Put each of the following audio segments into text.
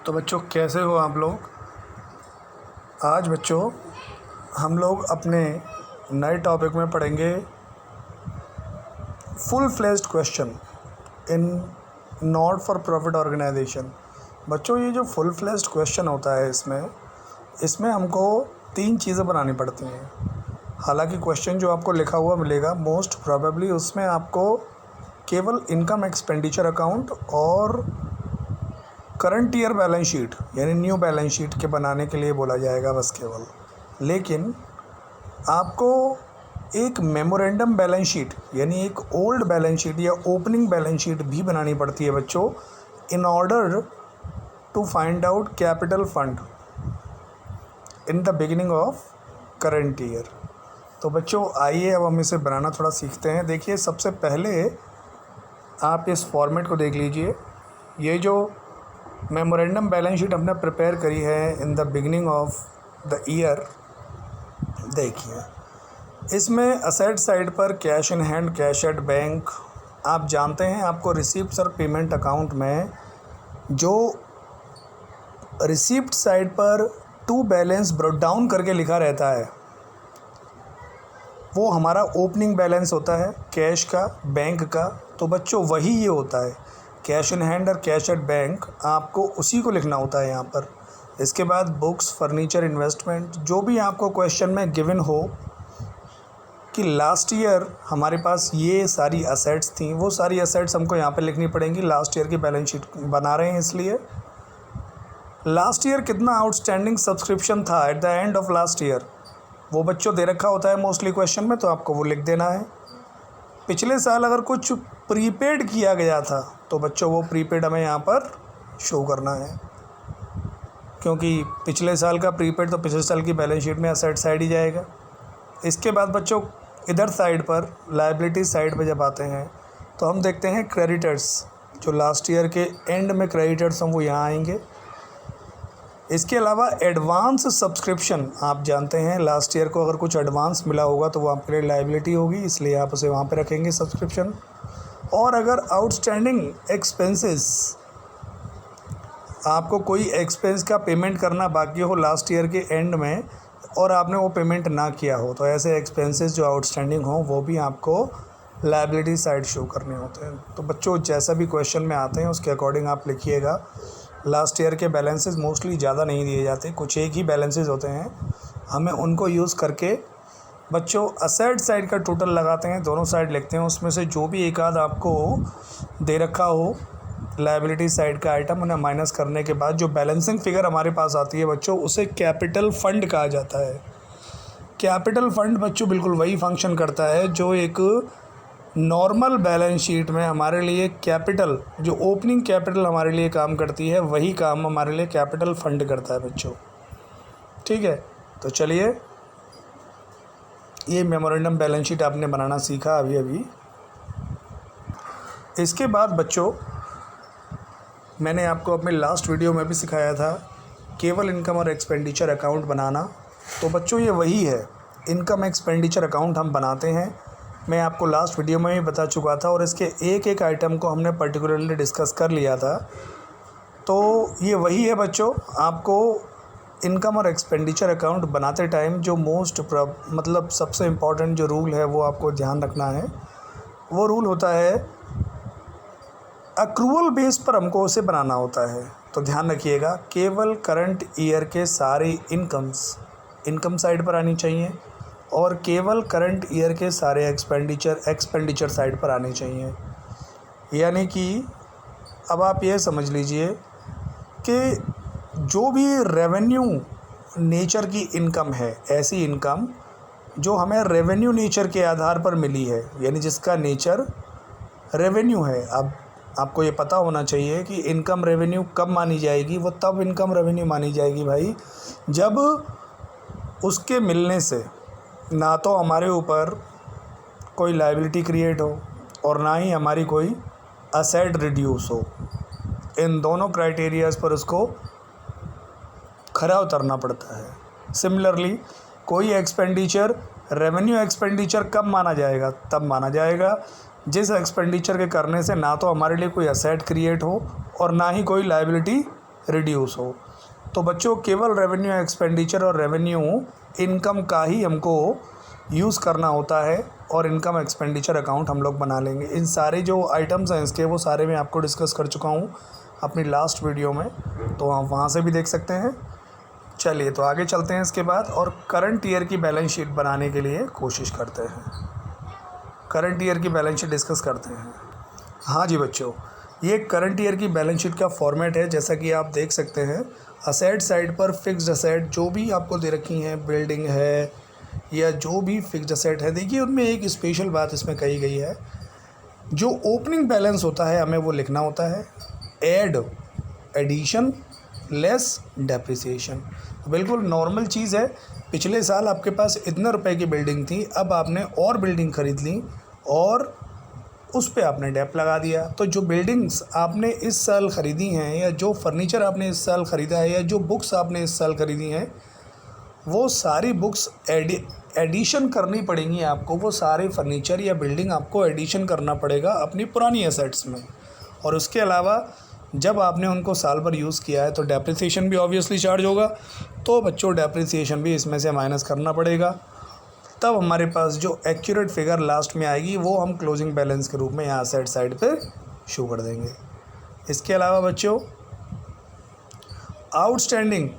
तो बच्चों कैसे हो आप लोग। आज बच्चों हम लोग अपने नए टॉपिक में पढ़ेंगे full fledged question in not for profit organisation. बच्चों ये जो फुल फ्लेज्ड क्वेश्चन होता है इसमें हमको 3 चीज़ें बनानी पड़ती हैं। हालांकि क्वेश्चन जो आपको लिखा हुआ मिलेगा मोस्ट प्रोबेबली उसमें आपको केवल इनकम एक्सपेंडिचर अकाउंट और करंट ईयर बैलेंस शीट यानी न्यू बैलेंस शीट के बनाने के लिए बोला जाएगा बस केवल। लेकिन आपको एक मेमोरेंडम बैलेंस शीट यानी एक ओल्ड बैलेंस शीट या ओपनिंग बैलेंस शीट भी बनानी पड़ती है बच्चों, in order to find out capital fund in the beginning of current year. तो बच्चों आइए अब हम इसे बनाना थोड़ा सीखते हैं। देखिए सबसे पहले आप इस फॉर्मेट को देख लीजिए। ये जो मेमोरेंडम बैलेंस शीट हमने प्रिपेयर करी है इन the beginning of the year, देखिए इसमें असेट साइड पर cash in hand, cash at bank. आप जानते हैं आपको रिसीप्ट्स और पेमेंट अकाउंट में जो रिसीप्ट साइड पर टू बैलेंस ब्रोट डाउन करके लिखा रहता है वो हमारा ओपनिंग बैलेंस होता है कैश का, बैंक का। तो बच्चों वही ये होता है कैश इन हैंड और कैश एट बैंक, आपको उसी को लिखना होता है यहाँ पर। इसके बाद बुक्स, फर्नीचर, इन्वेस्टमेंट, जो भी आपको क्वेश्चन में गिवन हो कि लास्ट ईयर हमारे पास ये सारी असेट्स थी, वो सारी असेट्स हमको यहाँ पे लिखनी पड़ेंगी। लास्ट ईयर की बैलेंस शीट बना रहे हैं इसलिए लास्ट ईयर कितना आउटस्टैंडिंग सब्सक्रिप्शन था eight the end of last year, वो बच्चों दे रखा होता है मोस्टली क्वेश्चन में, तो आपको वो लिख देना है। पिछले साल अगर कुछ प्रीपेड किया गया था तो बच्चों वो प्रीपेड हमें यहाँ पर शो करना है, क्योंकि पिछले साल का प्रीपेड तो पिछले साल की बैलेंस शीट में असेट साइड ही जाएगा। इसके बाद बच्चों इधर साइड पर लायबिलिटी साइड पे जब आते हैं तो हम देखते हैं क्रेडिटर्स, जो लास्ट ईयर के एंड में क्रेडिटर्स हम वो यहाँ आएंगे। इसके अलावा एडवांस सब्सक्रिप्शन, आप जानते हैं लास्ट ईयर को अगर कुछ एडवांस मिला होगा तो वो आपके लिए लायबिलिटी होगी, इसलिए आप उसे वहाँ पे रखेंगे सब्सक्रिप्शन। और अगर आउटस्टैंडिंग एक्सपेंसेस, आपको कोई एक्सपेंस का पेमेंट करना बाकी हो लास्ट ईयर के एंड में और आपने वो पेमेंट ना किया हो, तो ऐसे एक्सपेंसेस जो आउटस्टैंडिंग हो वो भी आपको लायबिलिटी साइड शो करने होते हैं। तो बच्चों जैसा भी क्वेश्चन में आते हैं उसके अकॉर्डिंग आप लिखिएगा। लास्ट ईयर के बैलेंसेस मोस्टली ज़्यादा नहीं दिए जाते, कुछ एक ही बैलेंसेस होते हैं, हमें उनको यूज़ करके बच्चों असेट साइड का टोटल लगाते हैं, दोनों साइड लिखते हैं। उसमें से जो भी एक आध आपको दे रखा हो लायबिलिटी साइड का आइटम, उन्हें माइनस करने के बाद जो बैलेंसिंग फिगर हमारे पास आती है बच्चों उसे कैपिटल फ़ंड कहा जाता है। कैपिटल फ़ंड बच्चों बिल्कुल वही फंक्शन करता है जो एक नॉर्मल बैलेंस शीट में हमारे लिए कैपिटल, जो ओपनिंग कैपिटल हमारे लिए काम करती है वही काम हमारे लिए कैपिटल फंड करता है बच्चों। ठीक है, तो चलिए ये मेमोरेंडम बैलेंस शीट आपने बनाना सीखा अभी। इसके बाद बच्चों मैंने आपको अपने लास्ट वीडियो में भी सिखाया था केवल इनकम और एक्सपेंडिचर अकाउंट बनाना। तो बच्चों ये वही है, इनकम एक्सपेंडिचर अकाउंट हम बनाते हैं। मैं आपको लास्ट वीडियो में ही बता चुका था और इसके एक एक आइटम को हमने पर्टिकुलरली डिस्कस कर लिया था। तो ये वही है बच्चों, आपको इनकम और एक्सपेंडिचर अकाउंट बनाते टाइम जो मतलब सबसे इम्पॉर्टेंट जो रूल है वो आपको ध्यान रखना है। वो रूल होता है अक्रूवल बेस पर हमको उसे बनाना होता है। तो ध्यान रखिएगा केवल करंट ईयर के सारे इनकम साइड पर आनी चाहिए और केवल करंट ईयर के सारे एक्सपेंडिचर साइड पर आने चाहिए। यानी कि अब आप ये समझ लीजिए कि जो भी रेवेन्यू नेचर की इनकम है, ऐसी इनकम जो हमें रेवेन्यू नेचर के आधार पर मिली है, यानी जिसका नेचर रेवेन्यू है। अब आपको ये पता होना चाहिए कि इनकम रेवेन्यू कब मानी जाएगी, वो तब इनकम रेवेन्यू मानी जाएगी भाई जब उसके मिलने से ना तो हमारे ऊपर कोई लायबिलिटी क्रिएट हो और ना ही हमारी कोई असेट रिड्यूस हो। इन दोनों क्राइटेरियाज़ पर उसको खरा उतरना पड़ता है। सिमिलरली कोई एक्सपेंडिचर रेवेन्यू एक्सपेंडिचर कब माना जाएगा, तब माना जाएगा जिस एक्सपेंडिचर के करने से ना तो हमारे लिए कोई असेट क्रिएट हो और ना ही कोई लायबिलिटी रिड्यूस हो। तो बच्चों केवल रेवेन्यू एक्सपेंडिचर और रेवेन्यू इनकम का ही हमको यूज़ करना होता है और इनकम एक्सपेंडिचर अकाउंट हम लोग बना लेंगे। इन सारे जो आइटम्स हैं इसके वो सारे मैं आपको डिस्कस कर चुका हूँ अपनी लास्ट वीडियो में, तो आप वहाँ से भी देख सकते हैं। चलिए तो आगे चलते हैं इसके बाद और करंट ईयर की बैलेंस शीट बनाने के लिए कोशिश करते हैं। करंट ईयर की बैलेंस शीट डिस्कस करते हैं। हाँ जी बच्चों, ये करंट ईयर की बैलेंस शीट का फॉर्मेट है। जैसा कि आप देख सकते हैं असेट साइड पर फिक्स्ड असेट जो भी आपको दे रखी हैं, बिल्डिंग है या जो भी फिक्स्ड असेट है, देखिए उनमें एक स्पेशल बात इसमें कही गई है, जो ओपनिंग बैलेंस होता है हमें वो लिखना होता है एडिशन लेस डेप्रिसिएशन। बिल्कुल नॉर्मल चीज़ है। पिछले साल आपके पास इतने रुपए की बिल्डिंग थी, अब आपने और बिल्डिंग ख़रीद ली और उस पे आपने डेप लगा दिया। तो जो बिल्डिंग्स आपने इस साल ख़रीदी हैं या जो फर्नीचर आपने इस साल ख़रीदा है या जो बुक्स आपने इस साल ख़रीदी हैं, वो सारी बुक्स एडिशन करनी पड़ेंगी आपको। वो सारे फर्नीचर या बिल्डिंग आपको एडिशन करना पड़ेगा अपनी पुरानी एसेट्स में। और उसके अलावा जब आपने उनको साल भर यूज़ किया है तो डेप्रिसिएशन भी ऑब्वियसली चार्ज होगा, तो बच्चों डेप्रिसिएशन भी इसमें से माइनस करना पड़ेगा। तब हमारे पास जो एक्यूरेट फिगर लास्ट में आएगी वो हम क्लोजिंग बैलेंस के रूप में यहाँ असेट साइड पे शो कर देंगे। इसके अलावा बच्चों आउटस्टैंडिंग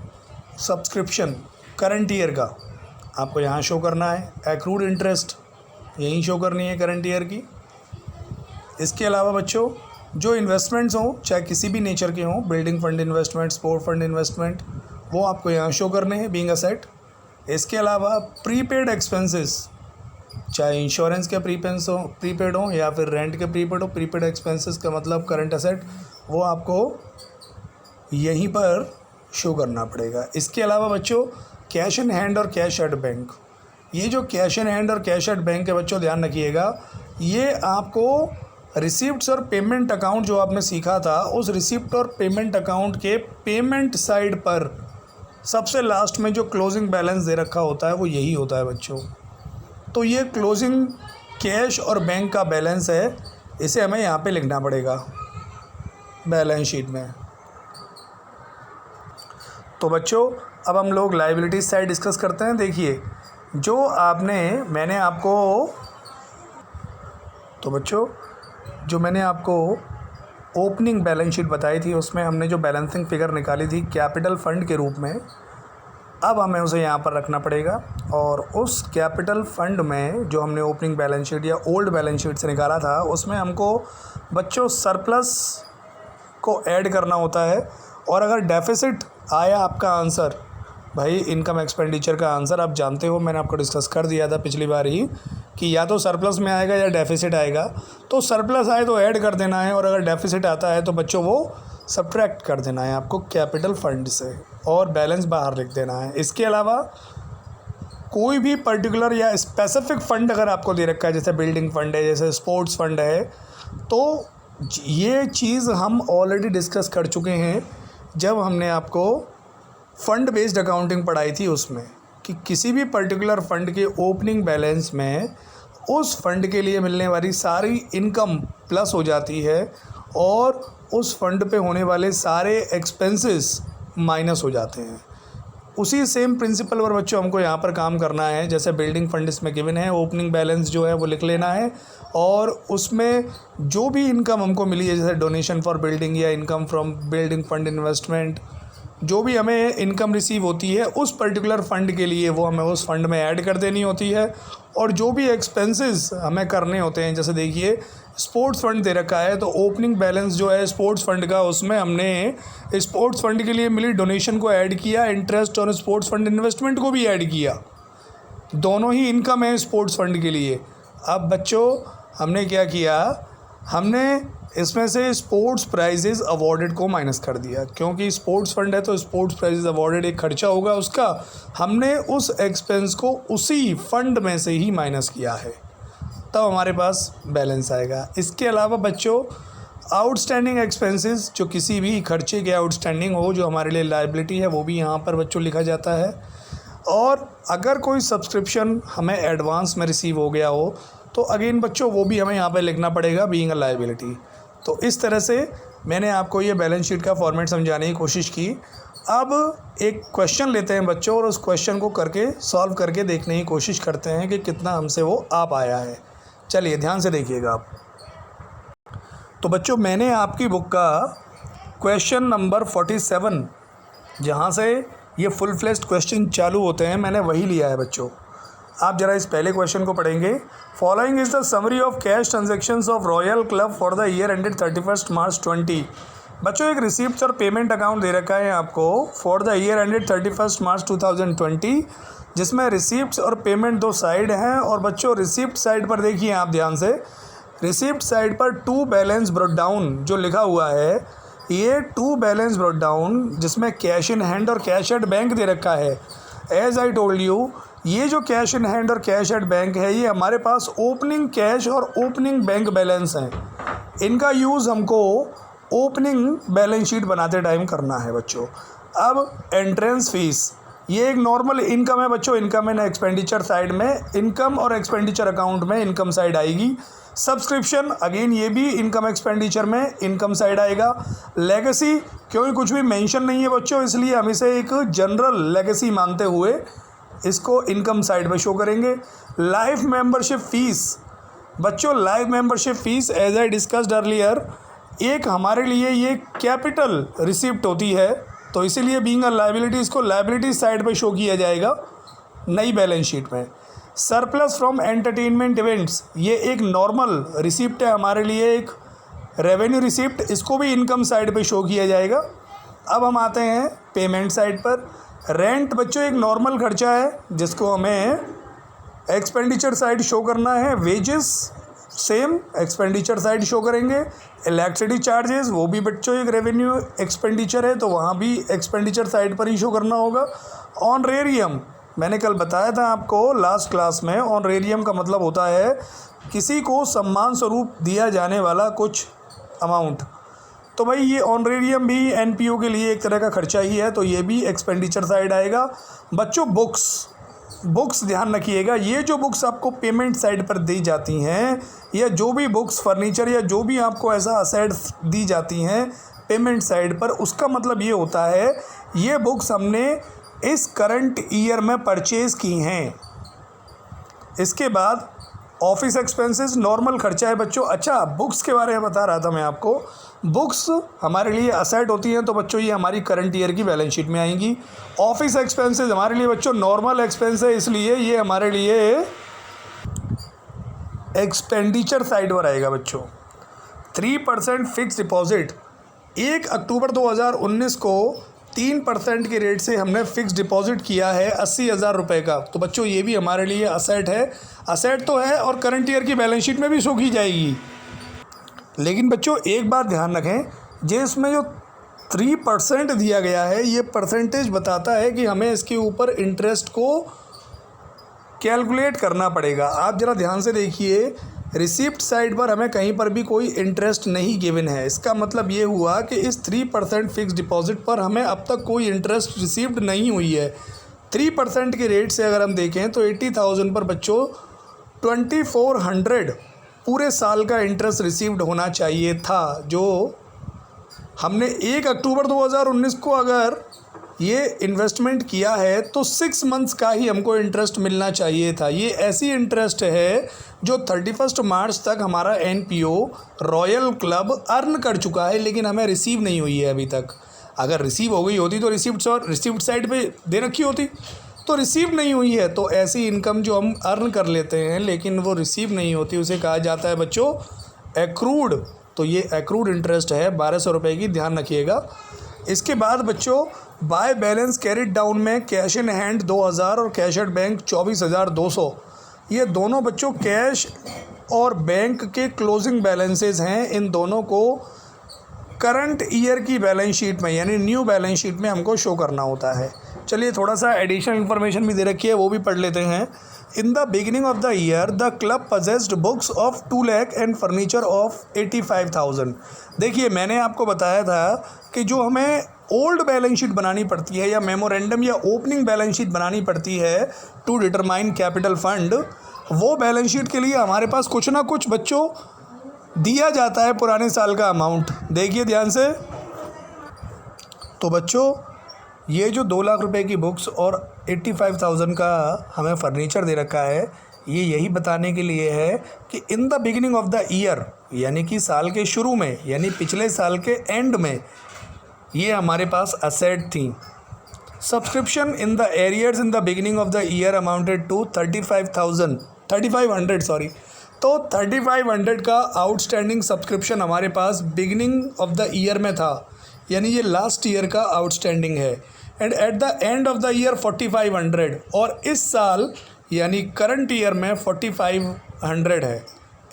सब्सक्रिप्शन करंट ईयर का आपको यहाँ शो करना है। एक्रूड इंटरेस्ट यहीं शो करनी है करंट ईयर की। इसके अलावा बच्चों जो इन्वेस्टमेंट्स हों, चाहे किसी भी नेचर के हों, building fund investment, sport fund investment, वो आपको यहाँ शो करने हैं बीइंग असेट। इसके अलावा प्रीपेड एक्सपेंसेस, चाहे इंश्योरेंस के प्रीपेड हो या फिर रेंट के प्रीपेड हो, प्रीपेड एक्सपेंसेस का मतलब करंट असेट, वो आपको यहीं पर शो करना पड़ेगा। इसके अलावा बच्चों कैश इन हैंड और कैश एट बैंक, ये जो कैश इन हैंड और कैश एट बैंक है बच्चों ध्यान रखिएगा, ये आपको रिसिप्ट्स और पेमेंट अकाउंट जो आपने सीखा था, उस रिसिप्ट और पेमेंट अकाउंट के पेमेंट साइड पर सबसे लास्ट में जो क्लोजिंग बैलेंस दे रखा होता है वो यही होता है बच्चों। तो ये क्लोजिंग कैश और बैंक का बैलेंस है, इसे हमें यहाँ पे लिखना पड़ेगा बैलेंस शीट में। तो बच्चों अब हम लोग लायबिलिटी साइड डिस्कस करते हैं। देखिए जो मैंने आपको ओपनिंग बैलेंस शीट बताई थी, उसमें हमने जो बैलेंसिंग फिगर निकाली थी कैपिटल फंड के रूप में, अब हमें उसे यहाँ पर रखना पड़ेगा। और उस कैपिटल फंड में जो हमने ओपनिंग बैलेंस शीट या ओल्ड बैलेंस शीट से निकाला था, उसमें हमको बच्चों सरप्लस को ऐड करना होता है। और अगर डेफिसिट आया आपका आंसर, भाई इनकम एक्सपेंडिचर का आंसर आप जानते हो, मैंने आपको डिस्कस कर दिया था पिछली बार ही कि या तो सरप्लस में आएगा या डेफिसिट आएगा। तो सरप्लस आए तो ऐड कर देना है और अगर डेफिसिट आता है तो बच्चों वो सब्ट्रैक्ट कर देना है आपको कैपिटल फंड से और बैलेंस बाहर लिख देना है। इसके अलावा कोई भी पर्टिकुलर या स्पेसिफिक फ़ंड अगर आपको दे रखा है, जैसे बिल्डिंग फंड है, जैसे स्पोर्ट्स फंड है, तो ये चीज़ हम ऑलरेडी डिस्कस कर चुके हैं जब हमने आपको फ़ंड बेस्ड अकाउंटिंग पढ़ाई थी, उसमें कि किसी भी पर्टिकुलर फ़ंड के ओपनिंग बैलेंस में उस फंड के लिए मिलने वाली सारी इनकम प्लस हो जाती है और उस फंड पे होने वाले सारे एक्सपेंसेस माइनस हो जाते हैं। उसी सेम प्रिंसिपल पर बच्चों हमको यहाँ पर काम करना है। जैसे बिल्डिंग फंड इसमें गिवन है, ओपनिंग बैलेंस जो है वो लिख लेना है और उसमें जो भी इनकम हमको मिली है, जैसे डोनेशन फॉर बिल्डिंग या income from building fund investment, जो भी हमें इनकम रिसीव होती है उस पर्टिकुलर फ़ंड के लिए वो हमें उस फंड में ऐड कर देनी होती है। और जो भी एक्सपेंसेस हमें करने होते हैं, जैसे देखिए स्पोर्ट्स फंड दे रखा है, तो ओपनिंग बैलेंस जो है स्पोर्ट्स फंड का, उसमें हमने स्पोर्ट्स फंड के लिए मिली डोनेशन को ऐड किया, इंटरेस्ट और स्पोर्ट्स फंड इन्वेस्टमेंट को भी ऐड किया। दोनों ही इनकम है स्पोर्ट्स फंड के लिए। अब बच्चों हमने क्या किया, हमने इसमें से स्पोर्ट्स प्राइजेज़ अवॉर्डेड को माइनस कर दिया, क्योंकि स्पोर्ट्स फंड है तो स्पोर्ट्स प्राइजेज़ अवॉर्डेड एक खर्चा होगा उसका, हमने उस एक्सपेंस को उसी फंड में से ही माइनस किया है, तब हमारे पास बैलेंस आएगा। इसके अलावा बच्चों आउटस्टैंडिंग एक्सपेंसेस, जो किसी भी खर्चे के आउटस्टैंडिंग हो जो हमारे लिए लायबिलिटी है, वो भी यहाँ पर बच्चों लिखा जाता है। और अगर कोई सब्सक्रिप्शन हमें एडवांस में रिसीव हो गया हो तो अगेन बच्चों वो भी हमें यहाँ पर लिखना पड़ेगा बीइंग अ लायबिलिटी। तो इस तरह से मैंने आपको ये बैलेंस शीट का फॉर्मेट समझाने की कोशिश की। अब एक क्वेश्चन लेते हैं बच्चों और उस क्वेश्चन को करके सॉल्व करके देखने की कोशिश करते हैं कि कितना हमसे वो आ पाया है। चलिए ध्यान से देखिएगा आप। तो बच्चों मैंने आपकी बुक का क्वेश्चन नंबर 47 जहाँ से ये फुल फ्लेश्ड क्वेश्चन चालू होते हैं मैंने वही लिया है बच्चों। आप ज़रा इस पहले क्वेश्चन को पढ़ेंगे। Following is the summary of cash transactions of royal club for the year ended 31 मार्च 20। बच्चों एक रिसिप्ट और पेमेंट अकाउंट दे रखा है आपको फॉर द ईयर एंडेड 31 मार्च 2020, जिसमें रिसिप्ट और पेमेंट दो साइड हैं। और बच्चों रिसिप्ट साइड पर देखिए आप ध्यान से, रिसिप्ट साइड पर टू बैलेंस ब्रॉट डाउन जो लिखा हुआ है, ये टू बैलेंस ब्रॉट डाउन जिसमें कैश इन हैंड और कैश एट बैंक दे रखा है। एज आई टोल्ड यू, ये जो कैश इन हैंड और कैश एट बैंक है ये हमारे पास ओपनिंग कैश और ओपनिंग बैंक बैलेंस हैं। इनका यूज़ हमको ओपनिंग बैलेंस शीट बनाते टाइम करना है बच्चों। अब एंट्रेंस फीस, ये एक नॉर्मल इनकम है बच्चों। इनकम एंड एक्सपेंडिचर साइड में, इनकम और एक्सपेंडिचर अकाउंट में इनकम साइड आएगी। सब्सक्रिप्शन अगेन ये भी इनकम एक्सपेंडिचर में इनकम साइड आएगा। लेगेसी, क्योंकि कुछ भी मेंशन नहीं है बच्चों इसलिए हम इसे एक जनरल लेगेसी मानते हुए इसको इनकम साइड में शो करेंगे। लाइफ मेंबरशिप फीस, बच्चों life membership fees as I discussed earlier एक हमारे लिए ये कैपिटल रिसिप्ट होती है, तो इसीलिए बीइंग अ लायबिलिटी इसको लायबिलिटी साइड पे शो किया जाएगा नई बैलेंस शीट में। सरप्लस फ्रॉम एंटरटेनमेंट इवेंट्स, ये एक नॉर्मल रिसिप्ट है हमारे लिए, एक रेवेन्यू रिसिप्ट, इसको भी इनकम साइड पे शो किया जाएगा। अब हम आते हैं पेमेंट साइड पर। रेंट बच्चों एक नॉर्मल खर्चा है जिसको हमें एक्सपेंडिचर साइड शो करना है। Wages same expenditure side show करेंगे। इलेक्ट्रिसिटी चार्जेस वो भी बच्चों एक रेवेन्यू एक्सपेंडिचर है तो वहाँ भी एक्सपेंडिचर साइड पर ही शो करना होगा। ऑनरेरियम मैंने कल बताया था आपको लास्ट क्लास में, ऑनरेरियम का मतलब होता है किसी को सम्मान स्वरूप दिया जाने वाला कुछ अमाउंट। तो भाई ये ऑनरेरियम भी एनपीओ के लिए एक तरह का खर्चा ही है, तो ये भी एक्सपेंडिचर साइड आएगा। बच्चों बुक्स ध्यान रखिएगा, ये जो बुक्स आपको पेमेंट साइड पर दी जाती हैं या जो भी बुक्स फर्नीचर या जो भी आपको ऐसा असेट्स दी जाती हैं पेमेंट साइड पर, उसका मतलब ये होता है ये बुक्स हमने इस करंट ईयर में परचेज़ की हैं। इसके बाद ऑफिस एक्सपेंसेस नॉर्मल खर्चा है बच्चों। अच्छा बुक्स के बारे में बता रहा था मैं आपको, बुक्स हमारे लिए असेट होती हैं तो बच्चों ये हमारी करंट ईयर की बैलेंस शीट में आएंगी। ऑफिस एक्सपेंसेस हमारे लिए बच्चों नॉर्मल एक्सपेंस है इसलिए ये हमारे लिए एक्सपेंडिचर साइड पर आएगा बच्चों। 3% फिक्स डिपॉजिट, 1 अक्टूबर 2019 को 3% के रेट से हमने फिक्स डिपॉजिट किया है 80,000 रुपये का, तो बच्चों ये भी हमारे लिए असेट है। असेट तो है और करंट ईयर की बैलेंस शीट में भी शो की जाएगी। लेकिन बच्चों एक बात ध्यान रखें, जो इसमें जो 3% दिया गया है ये परसेंटेज बताता है कि हमें इसके ऊपर इंटरेस्ट को कैलकुलेट करना पड़ेगा। आप ज़रा ध्यान से देखिए, रिसिप्ट साइड पर हमें कहीं पर भी कोई इंटरेस्ट नहीं गिवन है। इसका मतलब ये हुआ कि इस 3% फिक्स डिपॉजिट पर हमें अब तक कोई इंटरेस्ट रिसीव्ड नहीं हुई है। 3% के रेट से अगर हम देखें तो 80,000 पर बच्चों 2400 पूरे साल का इंटरेस्ट रिसीव्ड होना चाहिए था, जो हमने 1 अक्टूबर 2019 को अगर ये इन्वेस्टमेंट किया है तो 6 मंथ्स का ही हमको इंटरेस्ट मिलना चाहिए था। ये ऐसी इंटरेस्ट है जो 31 मार्च तक हमारा एनपीओ रॉयल क्लब अर्न कर चुका है, लेकिन हमें रिसीव नहीं हुई है अभी तक। अगर रिसीव हो गई होती तो रिसिप्ट साइड पे दे रखी होती, तो रिसीव नहीं हुई है तो ऐसी इनकम जो हम अर्न कर लेते हैं लेकिन वो रिसीव नहीं होती उसे कहा जाता है बच्चों एक्रूड। तो ये एक्रूड इंटरेस्ट है 1200 रुपये की, ध्यान रखिएगा। इसके बाद बच्चों बाय बैलेंस कैरिड डाउन में कैश इन हैंड 2000 और कैश एट बैंक 24,200, ये दोनों बच्चों कैश और बैंक के क्लोजिंग बैलेंसेस हैं। इन दोनों को करंट ईयर की बैलेंस शीट में यानी न्यू बैलेंस शीट में हमको शो करना होता है। चलिए थोड़ा सा एडिशनल इन्फॉर्मेशन भी दे रखी है वो भी पढ़ लेते हैं। इन the beginning of the year the club possessed books of 2 lakh and furniture of 85,000। देखिए मैंने आपको बताया था कि जो हमें ओल्ड बैलेंस शीट बनानी पड़ती है या मेमोरेंडम या ओपनिंग बैलेंस शीट बनानी पड़ती है टू डिटरमाइन कैपिटल फंड, वो बैलेंस शीट के लिए हमारे पास कुछ ना कुछ बच्चों दिया जाता है पुराने साल का अमाउंट। देखिए ध्यान से, तो बच्चों ये जो 2 लाख रुपए की बुक्स और 85,000 का हमें फर्नीचर दे रखा है, ये यही बताने के लिए है कि इन the beginning of the year, यानी कि साल के शुरू में, यानी पिछले साल के एंड में, ये हमारे पास असेट थी। Subscription in the arrears in the beginning of the year amounted to 3500 sorry. तो 3500 का आउटस्टैंडिंग सब्सक्रिप्शन हमारे पास बिगिनिंग ऑफ द ईयर में था, यानी ये लास्ट ईयर का आउटस्टैंडिंग है। And at the end of the year 4500, और इस साल यानी करंट ईयर में 4500 है।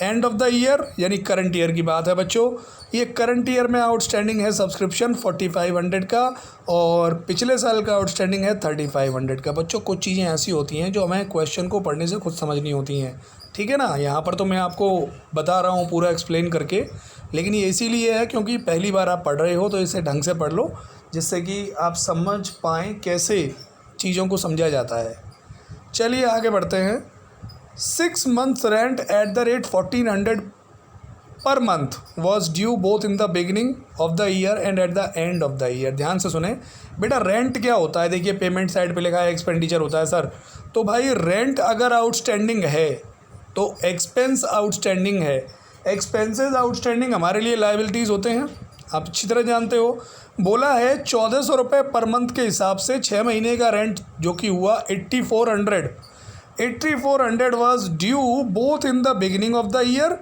एंड ऑफ द ईयर यानी करंट ईयर की बात है बच्चों। ये करंट ईयर में आउटस्टैंडिंग है सब्सक्रिप्शन 4500 का, और पिछले साल का आउटस्टैंडिंग है 3500 का। बच्चों कुछ चीज़ें ऐसी होती हैं जो हमें क्वेश्चन को पढ़ने से खुद समझनी होती हैं, ठीक है ना। यहाँ पर तो मैं आपको बता रहा हूँ पूरा एक्सप्लेन करके, लेकिन ये इसीलिए है क्योंकि पहली बार आप पढ़ रहे हो, तो इसे ढंग से पढ़ लो जिससे कि आप समझ पाएँ कैसे चीज़ों को समझा जाता है। चलिए आगे बढ़ते हैं। 6 months rent at the rate 1400 per month was due both in the beginning of the year and at the end of the year. ध्यान से सुने बेटा, रेंट क्या होता है? देखिए पेमेंट साइड पे लिखा है एक्सपेंडिचर होता है सर। तो भाई रेंट अगर आउटस्टैंडिंग है तो एक्सपेंस आउटस्टैंडिंग है। एक्सपेंसेस आउटस्टैंडिंग हमारे लिए लायबिलिटीज़ होते हैं, आप अच्छी तरह जानते हो। बोला है 1400 रुपये पर मंथ के हिसाब से 6 महीने का रेंट जो कि हुआ 8400 was due both in the beginning of the year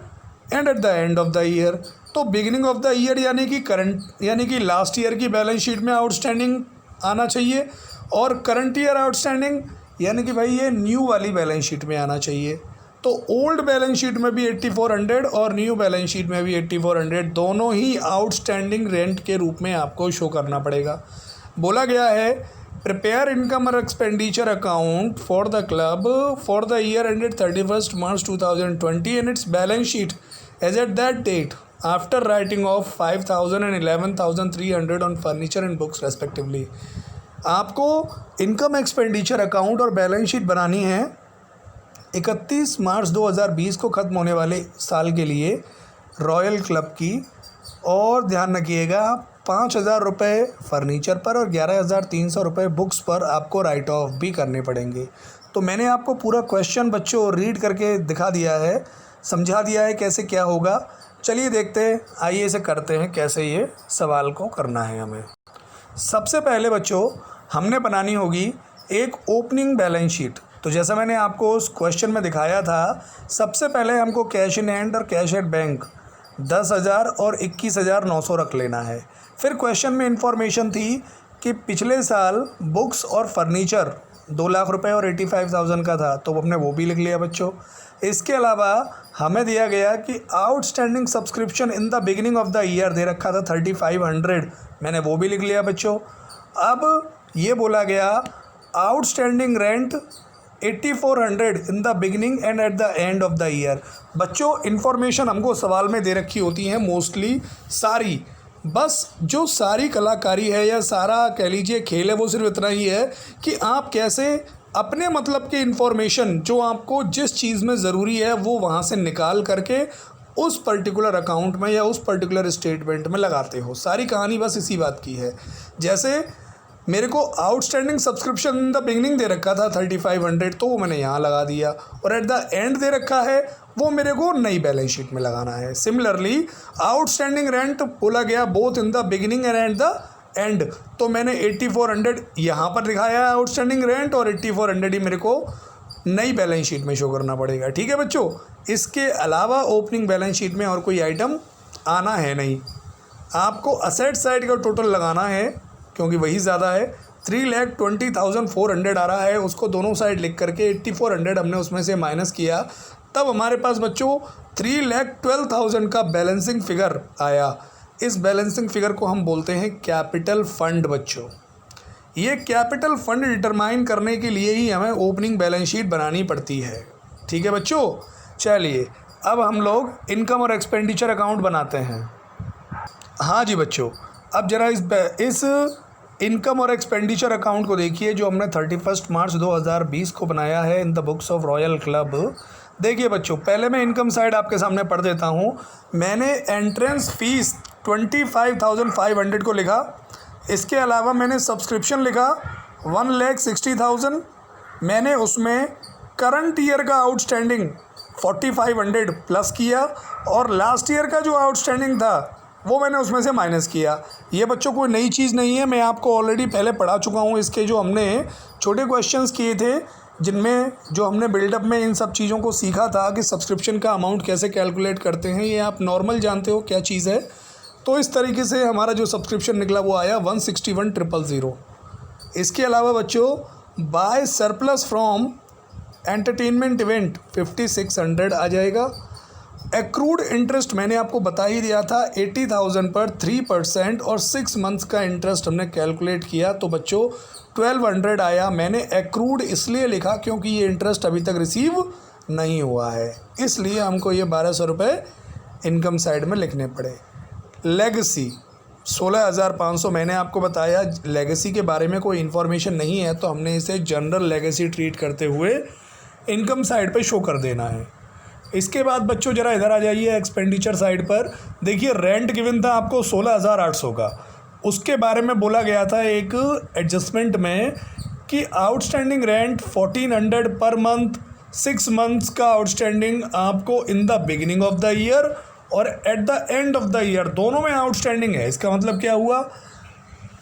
and at the end of the year. तो बिगिनिंग ऑफ द ईयर यानी कि करंट, यानी कि लास्ट ईयर की बैलेंस शीट में आउटस्टैंडिंग आना चाहिए, और करंट ईयर आउटस्टैंडिंग यानी कि भाई ये न्यू वाली बैलेंस शीट में आना चाहिए। तो ओल्ड बैलेंस शीट में भी 8400 और न्यू बैलेंस शीट में भी 8400, दोनों ही आउटस्टैंडिंग रेंट के रूप में आपको शो करना पड़ेगा। बोला गया है प्रिपेयर इनकम और expenditure account for the club for the year ended 31 March 2020 and its balance sheet as at that date after writing off 5000 and 11,300 on furniture and books respectively. आपको इनकम एक्सपेंडिचर अकाउंट और balance sheet बनानी है 31 मार्च 2020 को ख़त्म होने वाले साल के लिए रॉयल क्लब की, और ध्यान रखिएगा 5000 रुपये फर्नीचर पर और 11,300 रुपये बुक्स पर आपको राइट ऑफ भी करने पड़ेंगे। तो मैंने आपको पूरा क्वेश्चन बच्चों रीड करके दिखा दिया है, समझा दिया है कैसे क्या होगा। चलिए देखते हैं, आइए इसे करते हैं कैसे ये सवाल को करना है हमें। सबसे पहले बच्चों हमने बनानी होगी एक ओपनिंग बैलेंस शीट। तो जैसा मैंने आपको उस क्वेश्चन में दिखाया था, सबसे पहले हमको कैश इन हैंड और कैश एट बैंक 10,000 और 21,900 रख लेना है। फिर क्वेश्चन में इंफॉर्मेशन थी कि पिछले साल बुक्स और फर्नीचर 2 लाख रुपए और 85,000 का था, तो हमने वो भी लिख लिया बच्चों। इसके अलावा हमें दिया गया कि outstanding subscription in the beginning of the year दे रखा था 3500, मैंने वो भी लिख लिया बच्चों। अब ये बोला गया outstanding rent 8400 in the beginning and at the end of the year. बच्चों इन्फॉर्मेशन हमको सवाल में दे रखी होती है मोस्टली सारी, बस जो सारी कलाकारी है या सारा कह लीजिए खेल है वो सिर्फ इतना ही है कि आप कैसे अपने मतलब की इन्फॉर्मेशन जो आपको जिस चीज़ में ज़रूरी है वो वहाँ से निकाल करके उस पर्टिकुलर अकाउंट में या उस पर्टिकुलर स्टेटमेंट में लगाते हो। सारी कहानी बस इसी बात की है। जैसे मेरे को outstanding subscription in the beginning दे रखा था 3500, तो वो मैंने यहाँ लगा दिया, और एट द एंड दे रखा है वो मेरे को नई बैलेंस शीट में लगाना है। सिमिलरली आउटस्टैंडिंग रेंट बोला गया both in the beginning and at the and, तो मैंने 8400 यहाँ पर दिखाया है आउटस्टैंडिंग रेंट, और 8400 ही मेरे को नई बैलेंस शीट में शो करना पड़ेगा। ठीक है बच्चों, इसके अलावा ओपनिंग बैलेंस शीट में और कोई आइटम आना है नहीं। आपको असेट साइड का टोटल लगाना है क्योंकि वही ज़्यादा है। 3,20,400 आ रहा है, उसको दोनों साइड लिख करके 8400 हमने उसमें से माइनस किया, तब हमारे पास बच्चों 3,12,000 का बैलेंसिंग फिगर आया। इस बैलेंसिंग फिगर को हम बोलते हैं कैपिटल फंड। बच्चों ये कैपिटल फंड डिटरमाइन करने के लिए ही हमें ओपनिंग बैलेंस शीट बनानी पड़ती है। ठीक है बच्चों, चलिए अब हम लोग इनकम और एक्सपेंडिचर अकाउंट बनाते हैं। हाँ जी बच्चों, अब जरा इस इनकम और एक्सपेंडिचर अकाउंट को देखिए जो हमने 31 मार्च 2020 को बनाया है in the books of royal club. देखिए बच्चों, पहले मैं इनकम साइड आपके सामने पढ़ देता हूँ। मैंने एंट्रेंस फीस 25,500 को लिखा। इसके अलावा मैंने सब्सक्रिप्शन लिखा 1,60,000। मैंने उसमें करंट ईयर का आउटस्टैंडिंग 4,500 प्लस किया और लास्ट ईयर का जो आउटस्टैंडिंग था वो मैंने उसमें से माइनस किया। ये बच्चों कोई नई चीज़ नहीं है, मैं आपको ऑलरेडी पहले पढ़ा चुका हूँ। इसके जो हमने छोटे क्वेश्चंस किए थे, जिनमें जो हमने बिल्डअप में इन सब चीज़ों को सीखा था कि सब्सक्रिप्शन का अमाउंट कैसे कैलकुलेट करते हैं, ये आप नॉर्मल जानते हो क्या चीज़ है। तो इस तरीके से हमारा जो सब्सक्रिप्शन निकला वो आया 161,000। इसके अलावा बच्चों, by surplus from entertainment event 5,600 आ जाएगा। एक्रूड इंटरेस्ट मैंने आपको बता ही दिया था, 80,000 पर 3% और 6 मंथ्स का इंटरेस्ट हमने कैलकुलेट किया तो बच्चों 1,200 आया। मैंने एक्रूड इसलिए लिखा क्योंकि ये इंटरेस्ट अभी तक रिसीव नहीं हुआ है, इसलिए हमको ये 1,200 रुपये इनकम साइड में लिखने पड़े। लेगेसी 16,500 मैंने आपको बताया, लेगेसी के बारे में कोई इन्फॉर्मेशन नहीं है तो हमने इसे जनरल लेगेसी ट्रीट करते हुए इनकम साइड पे शो कर देना है। इसके बाद बच्चों ज़रा इधर आ जाइए एक्सपेंडिचर साइड पर। देखिए, रेंट गिवन था आपको 16,800 का। उसके बारे में बोला गया था एक एडजस्टमेंट में कि outstanding rent 1,400 per month, 6 months का आउटस्टैंडिंग आपको in the beginning of the year और at the end of the year दोनों में आउटस्टैंडिंग है। इसका मतलब क्या हुआ,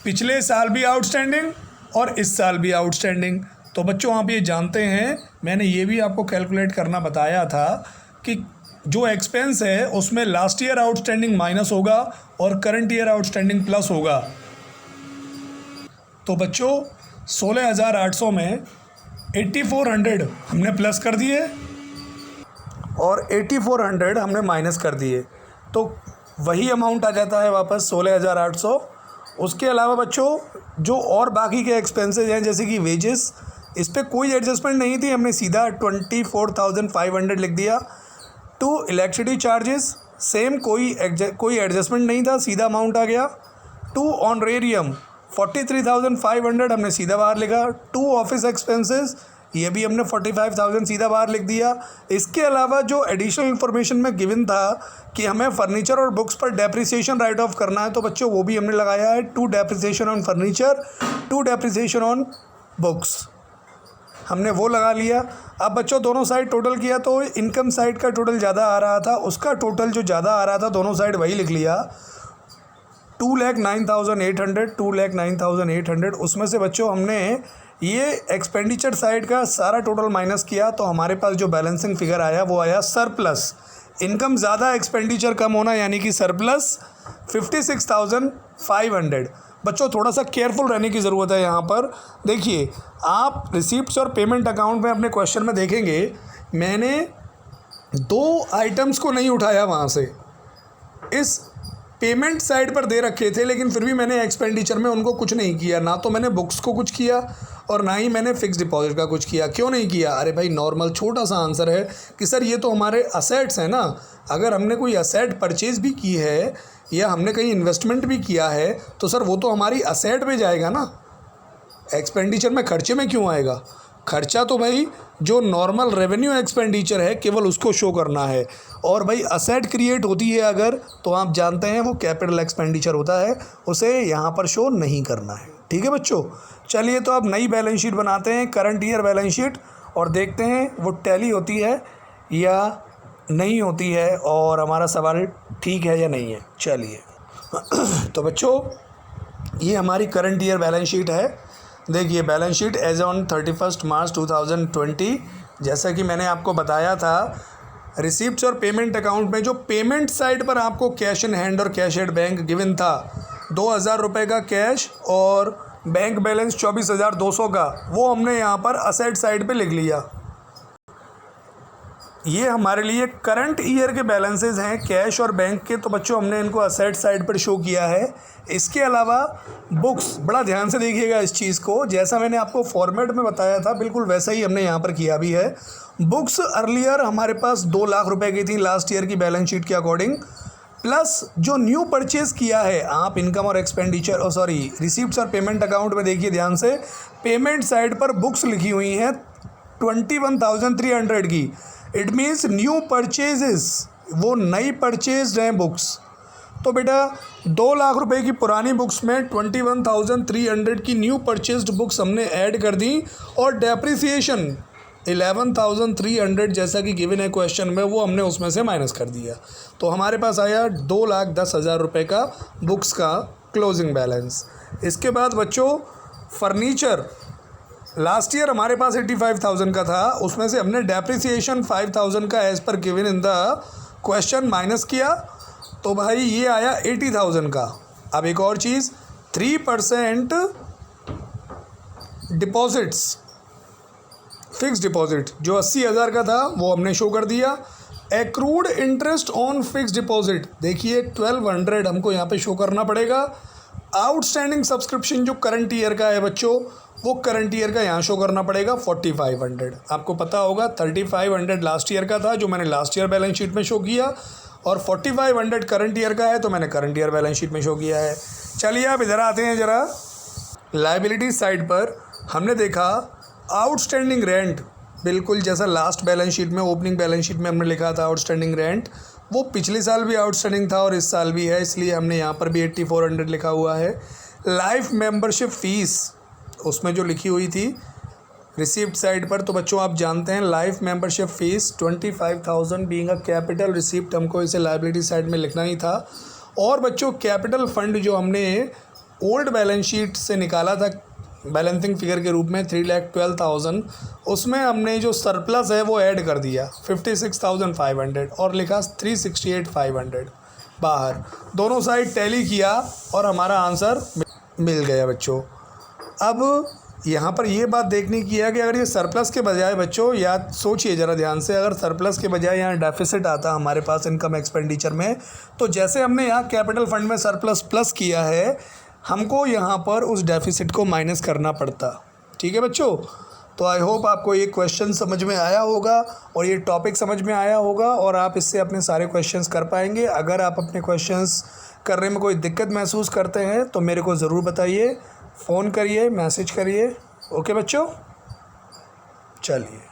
पिछले साल भी आउटस्टैंडिंग और इस साल भी आउटस्टैंडिंग। तो बच्चों आप ये जानते हैं, मैंने ये भी आपको कैलकुलेट करना बताया था कि जो एक्सपेंस है उसमें लास्ट ईयर आउटस्टैंडिंग माइनस होगा और करंट ईयर आउटस्टैंडिंग प्लस होगा। तो बच्चों 16,800 में 8,400 हमने प्लस कर दिए और 8,400 हमने माइनस कर दिए, तो वही अमाउंट आ जाता है वापस 16,800। उसके अलावा बच्चों जो और बाकी के एक्सपेंसेस हैं जैसे कि वेजेस, इस पर कोई एडजस्टमेंट नहीं थी, हमने सीधा 24,500 लिख दिया। टू इलेक्ट्रिसिटी चार्जेस सेम, कोई एडजस्टमेंट नहीं था, सीधा अमाउंट आ गया। टू ऑनरेरियम 43,500 हमने सीधा बाहर लिखा। टू ऑफिस एक्सपेंसेस ये भी हमने 45,000 सीधा बाहर लिख दिया। इसके अलावा जो एडिशनल इन्फॉर्मेशन में गिवन था कि हमें फर्नीचर और बुक्स पर डेप्रिसिएशन राइट ऑफ करना है तो बच्चों वो भी हमने लगाया है। 2 depreciation on furniture, 2 depreciation on books, हमने वो लगा लिया। अब बच्चों दोनों साइड टोटल किया तो इनकम साइड का टोटल ज़्यादा आ रहा था, उसका टोटल जो ज़्यादा आ रहा था दोनों साइड वही लिख लिया, 2,09,800, 2,09,800। उसमें से बच्चों हमने ये एक्सपेंडिचर साइड का सारा टोटल माइनस किया तो हमारे पास जो बैलेंसिंग फिगर आया वो आया सरप्लस। इनकम ज़्यादा एक्सपेंडिचर कम होना यानी कि सरप्लस 56,500। बच्चों थोड़ा सा केयरफुल रहने की ज़रूरत है यहाँ पर। देखिए, आप रिसीप्ट्स और पेमेंट अकाउंट में अपने क्वेश्चन में देखेंगे मैंने 2 आइटम्स को नहीं उठाया वहाँ से, इस पेमेंट साइड पर दे रखे थे, लेकिन फिर भी मैंने एक्सपेंडिचर में उनको कुछ नहीं किया। ना तो मैंने बुक्स को कुछ किया और ना ही मैंने फिक्स डिपॉजिट का कुछ किया। क्यों नहीं किया? अरे भाई नॉर्मल छोटा सा आंसर है कि सर ये तो हमारे असेट्स हैं ना। अगर हमने कोई असेट परचेज़ भी की है या हमने कहीं इन्वेस्टमेंट भी किया है तो सर वो तो हमारी असेट पे जाएगा ना, एक्सपेंडिचर में खर्चे में क्यों आएगा? खर्चा तो भाई जो नॉर्मल रेवेन्यू एक्सपेंडिचर है केवल उसको शो करना है, और भाई असेट क्रिएट होती है अगर तो आप जानते हैं वो कैपिटल एक्सपेंडिचर होता है, उसे यहाँ पर शो नहीं करना है। ठीक है बच्चों, चलिए तो अब नई बैलेंस शीट बनाते हैं, करंट ईयर बैलेंस शीट, और देखते हैं वो टैली होती है या नहीं होती है और हमारा सवाल ठीक है या नहीं है। चलिए तो बच्चों ये हमारी करंट ईयर बैलेंस शीट है। देखिए बैलेंस शीट एज ऑन 31 मार्च 2020, जैसा कि मैंने आपको बताया था रिसीप्ट्स और पेमेंट अकाउंट में जो पेमेंट साइड पर आपको कैश इन हैंड और कैश एट बैंक गिवन था 2,000 रुपये का कैश और बैंक बैलेंस 24,200 का, वो हमने यहाँ पर असेट साइड पे लिख लिया। ये हमारे लिए करंट ईयर के बैलेंसेस हैं कैश और बैंक के, तो बच्चों हमने इनको असेट साइड पर शो किया है। इसके अलावा बुक्स, बड़ा ध्यान से देखिएगा इस चीज़ को, जैसा मैंने आपको फॉर्मेट में बताया था बिल्कुल वैसा ही हमने यहाँ पर किया भी है। बुक्स अर्लियर हमारे पास 2 लाख रुपए की थी लास्ट ईयर की बैलेंस शीट के अकॉर्डिंग, प्लस जो न्यू परचेज़ किया है आप इनकम और एक्सपेंडिचर रिसीप्ट्स और पेमेंट अकाउंट में देखिए ध्यान से, पेमेंट साइड पर बुक्स लिखी हुई हैं 21,300 की, इट मीन्स न्यू परचेजेस, वो नई परचेज हैं बुक्स। तो बेटा 2 लाख रुपए की पुरानी बुक्स में 21,300 की न्यू परचेज्ड बुक्स हमने ऐड कर दी और डेप्रिसिएशन 11,300 जैसा कि गिवन है क्वेश्चन में, वो हमने उसमें से माइनस कर दिया। तो हमारे पास आया 2,10,000 रुपये का बुक्स का क्लोजिंग बैलेंस। इसके बाद बच्चों फर्नीचर, लास्ट ईयर हमारे पास 85,000 का था, उसमें से हमने डेप्रिसिएशन 5,000 का as per given in the question minus किया, तो भाई ये आया 80,000 का। अब एक और चीज़, 3% डिपॉजिट्स, फिक्स डिपॉजिट जो 80,000 का था वो हमने शो कर दिया। Accrued interest on fix deposit, देखिए 1200 हमको यहाँ पे शो करना पड़ेगा। आउटस्टैंडिंग सब्सक्रिप्शन जो करंट ईयर का है बच्चों, वो करंट ईयर का यहाँ शो करना पड़ेगा 4500। आपको पता होगा 3500 लास्ट ईयर का था जो मैंने लास्ट ईयर बैलेंस शीट में शो किया, और 4500 करंट ईयर का है तो मैंने करंट ईयर बैलेंस शीट में शो किया है। चलिए आप इधर आते हैं ज़रा, लायबिलिटी साइड पर हमने देखा आउटस्टैंडिंग रेंट, बिल्कुल जैसा लास्ट बैलेंस शीट में, ओपनिंग बैलेंस शीट में हमने लिखा था आउटस्टैंडिंग रेंट, वो पिछले साल भी आउटस्टैंडिंग था और इस साल भी है, इसलिए हमने यहाँ पर भी 8400 लिखा हुआ है। लाइफ मेंबरशिप फ़ीस उसमें जो लिखी हुई थी रिसीप्ट साइड पर, तो बच्चों आप जानते हैं life membership fees 25,000 being a capital receipt, हमको इसे लायबिलिटी साइड में लिखना ही था। और बच्चों कैपिटल फंड जो हमने ओल्ड बैलेंस शीट से निकाला था बैलेंसिंग फिगर के रूप में 3,12,000, उसमें हमने जो सरप्लस है वो ऐड कर दिया 56,500 और लिखा 368,500 बाहर। दोनों साइड टैली किया और हमारा आंसर मिल गया बच्चों। अब यहाँ पर ये बात देखने की है कि अगर ये सरप्लस के बजाय बच्चों, याद सोचिए ज़रा ध्यान से, अगर सरप्लस के बजाय यहाँ डेफिसिट आता हमारे पास इनकम एक्सपेंडिचर में, तो जैसे हमने यहाँ कैपिटल फंड में सरप्लस प्लस किया है, हमको यहाँ पर उस डेफिसिट को माइनस करना पड़ता। ठीक है बच्चों, तो आई होप आपको ये क्वेश्चन समझ में आया होगा और ये टॉपिक समझ में आया होगा और आप इससे अपने सारे क्वेश्चंस कर पाएंगे। अगर आप अपने क्वेश्चंस करने में कोई दिक्कत महसूस करते हैं तो मेरे को ज़रूर बताइए, फ़ोन करिए, मैसेज करिए। ओके बच्चों, चलिए।